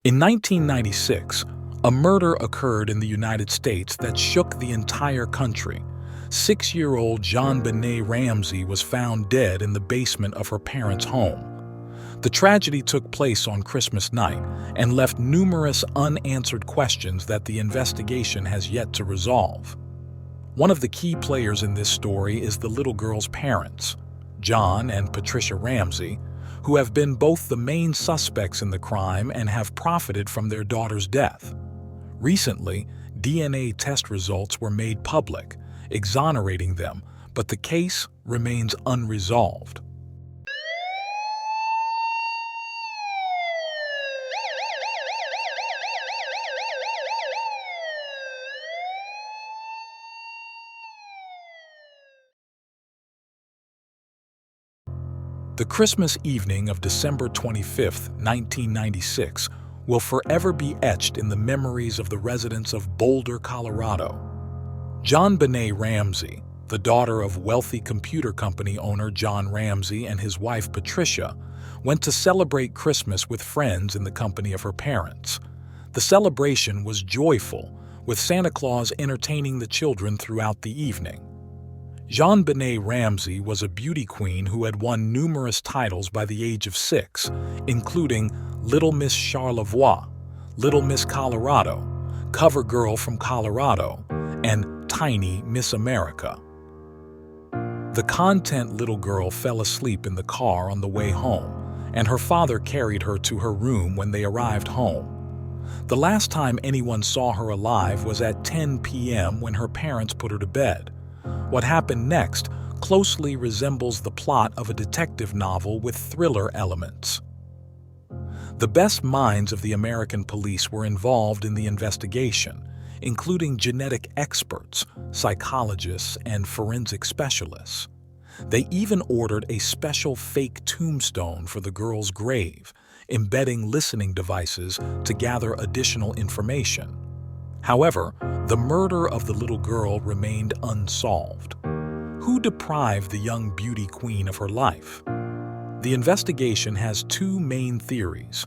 In 1996, a murder occurred in the United States that shook the entire country. 6-year-old JonBenét Ramsey was found dead in the basement of her parents' home. The tragedy took place on Christmas night and left numerous unanswered questions that the investigation has yet to resolve. One of the key players in this story is the little girl's parents, John and Patricia Ramsey, who have been both the main suspects in the crime and have profited from their daughter's death. Recently, DNA test results were made public, exonerating them, but the case remains unresolved. The Christmas evening of December 25, 1996, will forever be etched in the memories of the residents of Boulder, Colorado. JonBenét Ramsey, the daughter of wealthy computer company owner John Ramsey and his wife Patricia, went to celebrate Christmas with friends in the company of her parents. The celebration was joyful, with Santa Claus entertaining the children throughout the evening. JonBenét Ramsey was a beauty queen who had won numerous titles by the age of 6, including Little Miss Charlevoix, Little Miss Colorado, Cover Girl from Colorado, and Tiny Miss America. The content little girl fell asleep in the car on the way home, and her father carried her to her room when they arrived home. The last time anyone saw her alive was at 10 p.m. when her parents put her to bed. What happened next closely resembles the plot of a detective novel with thriller elements. The best minds of the American police were involved in the investigation, including genetic experts, psychologists, and forensic specialists. They even ordered a special fake tombstone for the girl's grave, embedding listening devices to gather additional information. However, the murder of the little girl remained unsolved. Who deprived the young beauty queen of her life? The investigation has two main theories.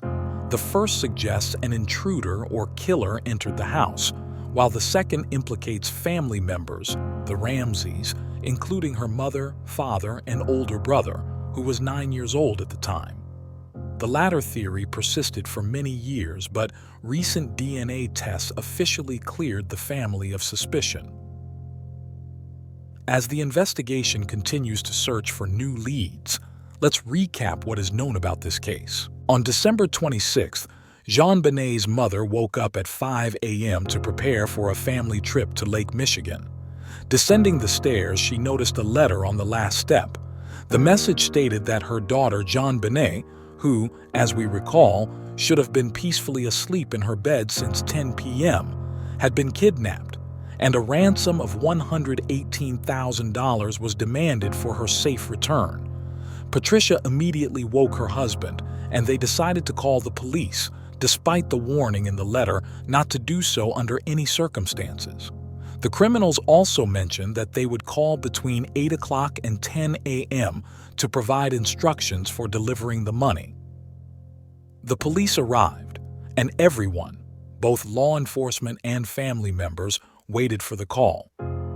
The first suggests an intruder or killer entered the house, while the second implicates family members, the Ramseys, including her mother, father, and older brother, who was 9 years old at the time. The latter theory persisted for many years, but recent DNA tests officially cleared the family of suspicion. As the investigation continues to search for new leads, let's recap what is known about this case. On December 26th, JonBenét's mother woke up at 5 a.m. to prepare for a family trip to Lake Michigan. Descending the stairs, she noticed a letter on the last step. The message stated that her daughter JonBenét, who, as we recall, should have been peacefully asleep in her bed since 10 p.m., had been kidnapped, and a ransom of $118,000 was demanded for her safe return. Patricia immediately woke her husband, and they decided to call the police, despite the warning in the letter not to do so under any circumstances. The criminals also mentioned that they would call between 8 o'clock and 10 a.m. to provide instructions for delivering the money. The police arrived, and everyone, both law enforcement and family members, waited for the call.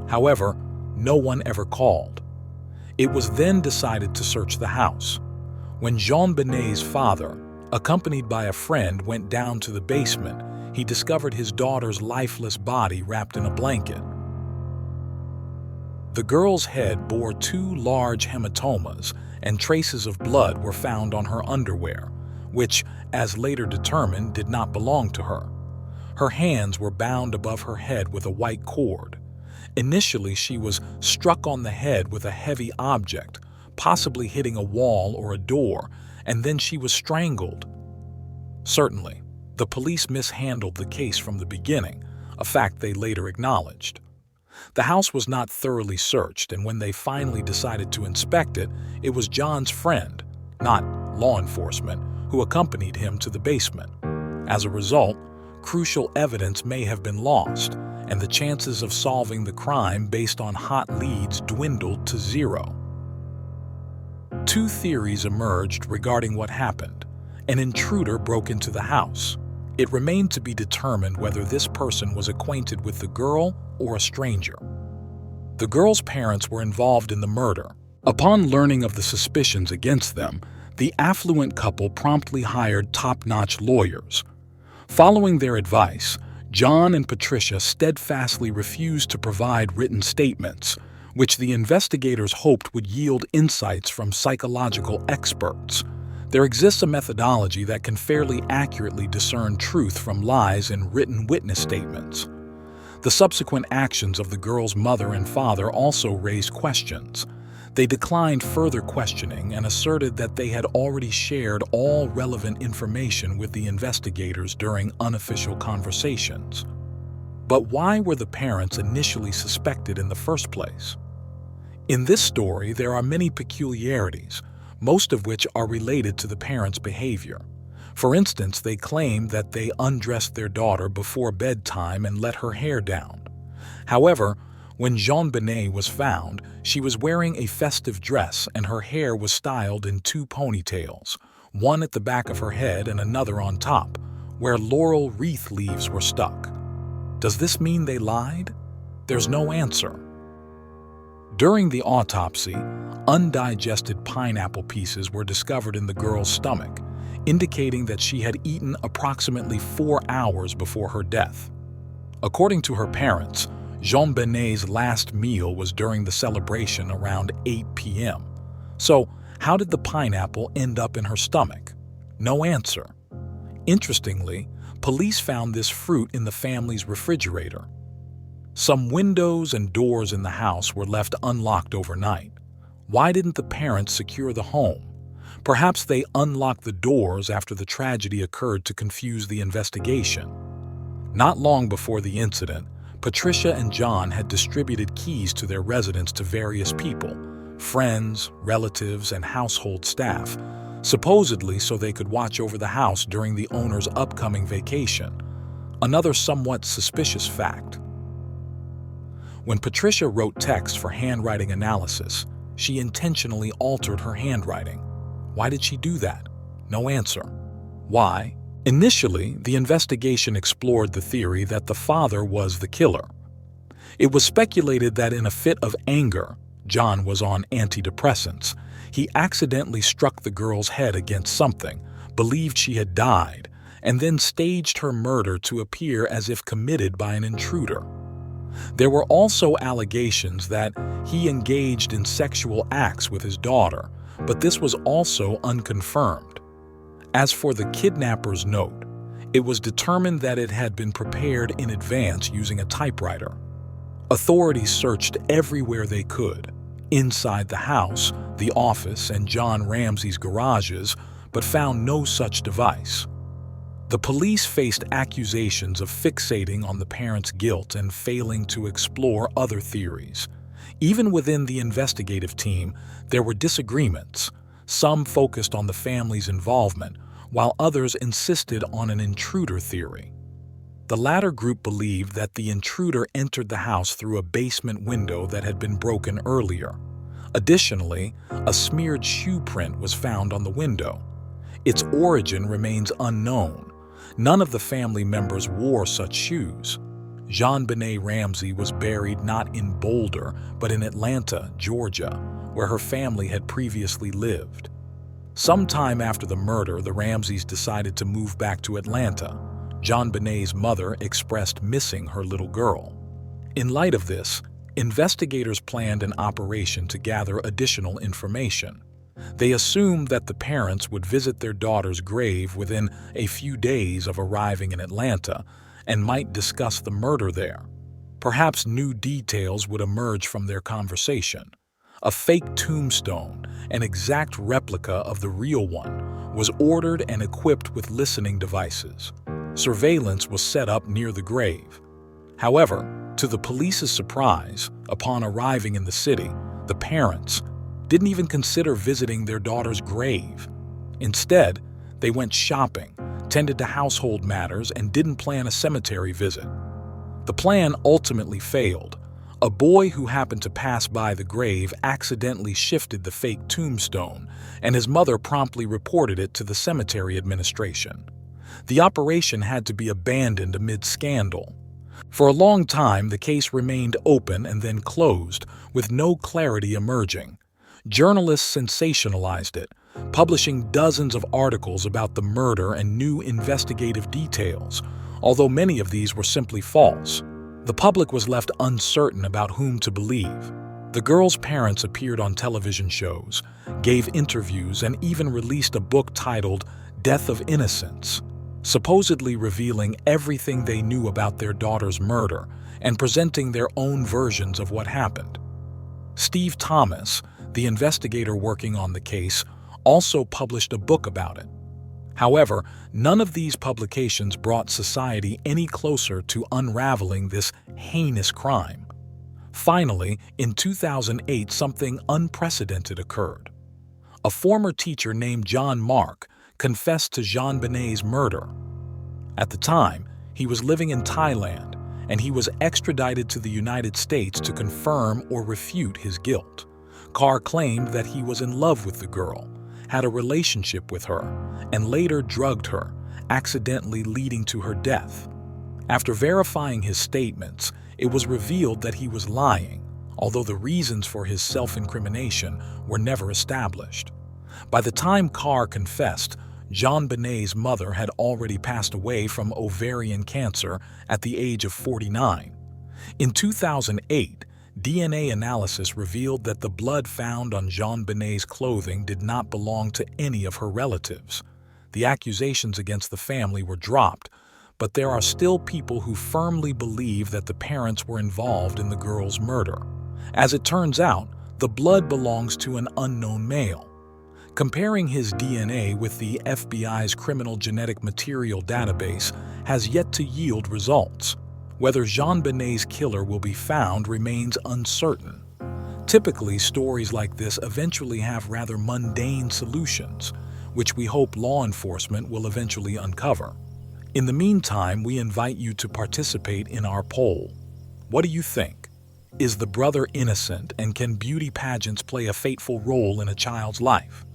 However, no one ever called. It was then decided to search the house. When JonBenét's father, accompanied by a friend, went down to the basement, he discovered his daughter's lifeless body wrapped in a blanket. The girl's head bore 2 large hematomas, and traces of blood were found on her underwear, which, as later determined, did not belong to her. Her hands were bound above her head with a white cord. Initially, she was struck on the head with a heavy object, possibly hitting a wall or a door, and then she was strangled. Certainly, the police mishandled the case from the beginning, a fact they later acknowledged. The house was not thoroughly searched, and when they finally decided to inspect it, it was John's friend, not law enforcement, who accompanied him to the basement. As a result, crucial evidence may have been lost, and the chances of solving the crime based on hot leads dwindled to 0. 2 theories emerged regarding what happened. An intruder broke into the house. It remained to be determined whether this person was acquainted with the girl or a stranger. The girl's parents were involved in the murder. Upon learning of the suspicions against them, the affluent couple promptly hired top-notch lawyers. Following their advice, John and Patricia steadfastly refused to provide written statements, which the investigators hoped would yield insights from psychological experts. There exists a methodology that can fairly accurately discern truth from lies in written witness statements. The subsequent actions of the girl's mother and father also raised questions. They declined further questioning and asserted that they had already shared all relevant information with the investigators during unofficial conversations. But why were the parents initially suspected in the first place? In this story, there are many peculiarities, most of which are related to the parents' behavior. For instance, they claim that they undressed their daughter before bedtime and let her hair down. However, when JonBenét was found, she was wearing a festive dress and her hair was styled in 2 ponytails, one at the back of her head and another on top, where laurel wreath leaves were stuck. Does this mean they lied? There's no answer. During the autopsy, undigested pineapple pieces were discovered in the girl's stomach, indicating that she had eaten approximately 4 hours before her death. According to her parents, JonBenét's last meal was during the celebration around 8 p.m. So, how did the pineapple end up in her stomach? No answer. Interestingly, police found this fruit in the family's refrigerator. Some windows and doors in the house were left unlocked overnight. Why didn't the parents secure the home? Perhaps they unlocked the doors after the tragedy occurred to confuse the investigation. Not long before the incident, Patricia and John had distributed keys to their residence to various people, friends, relatives, and household staff, supposedly so they could watch over the house during the owner's upcoming vacation. Another somewhat suspicious fact. When Patricia wrote text for handwriting analysis, she intentionally altered her handwriting. Why did she do that? No answer. Why? Initially, the investigation explored the theory that the father was the killer. It was speculated that in a fit of anger, John was on antidepressants, he accidentally struck the girl's head against something, believed she had died, and then staged her murder to appear as if committed by an intruder. There were also allegations that he engaged in sexual acts with his daughter, but this was also unconfirmed. As for the kidnapper's note, it was determined that it had been prepared in advance using a typewriter. Authorities searched everywhere they could, inside the house, the office, and John Ramsey's garages, but found no such device. The police faced accusations of fixating on the parents' guilt and failing to explore other theories. Even within the investigative team, there were disagreements. Some focused on the family's involvement, while others insisted on an intruder theory. The latter group believed that the intruder entered the house through a basement window that had been broken earlier. Additionally, a smeared shoe print was found on the window. Its origin remains unknown. None of the family members wore such shoes. JonBenét Ramsey was buried not in Boulder, but in Atlanta, Georgia, where her family had previously lived. Sometime after the murder, the Ramseys decided to move back to Atlanta. JonBenét's mother expressed missing her little girl. In light of this, investigators planned an operation to gather additional information. They assumed that the parents would visit their daughter's grave within a few days of arriving in Atlanta and might discuss the murder there. Perhaps new details would emerge from their conversation. A fake tombstone, an exact replica of the real one, was ordered and equipped with listening devices. Surveillance was set up near the grave. However, to the police's surprise, upon arriving in the city, the parents didn't even consider visiting their daughter's grave. Instead, they went shopping, tended to household matters, and didn't plan a cemetery visit. The plan ultimately failed. A boy who happened to pass by the grave accidentally shifted the fake tombstone, and his mother promptly reported it to the cemetery administration. The operation had to be abandoned amid scandal. For a long time, the case remained open and then closed, with no clarity emerging. Journalists sensationalized it, publishing dozens of articles about the murder and new investigative details, although many of these were simply false. The public was left uncertain about whom to believe. The girl's parents appeared on television shows, gave interviews, and even released a book titled Death of Innocence, supposedly revealing everything they knew about their daughter's murder and presenting their own versions of what happened. Steve Thomas, the investigator working on the case, also published a book about it. However, none of these publications brought society any closer to unraveling this heinous crime. Finally, in 2008, something unprecedented occurred. A former teacher named John Mark confessed to JonBenét's murder. At the time, he was living in Thailand, and he was extradited to the United States to confirm or refute his guilt. Carr claimed that he was in love with the girl, had a relationship with her, and later drugged her, accidentally leading to her death. After verifying his statements, it was revealed that he was lying, although the reasons for his self-incrimination were never established. By the time Carr confessed, JonBenét's mother had already passed away from ovarian cancer at the age of 49. In 2008, DNA analysis revealed that the blood found on JonBenét's clothing did not belong to any of her relatives. The accusations against the family were dropped, but there are still people who firmly believe that the parents were involved in the girl's murder. As it turns out, the blood belongs to an unknown male. Comparing his DNA with the FBI's criminal genetic material database has yet to yield results. Whether JonBenét's killer will be found remains uncertain. Typically, stories like this eventually have rather mundane solutions, which we hope law enforcement will eventually uncover. In the meantime, we invite you to participate in our poll. What do you think? Is the brother innocent, and can beauty pageants play a fateful role in a child's life?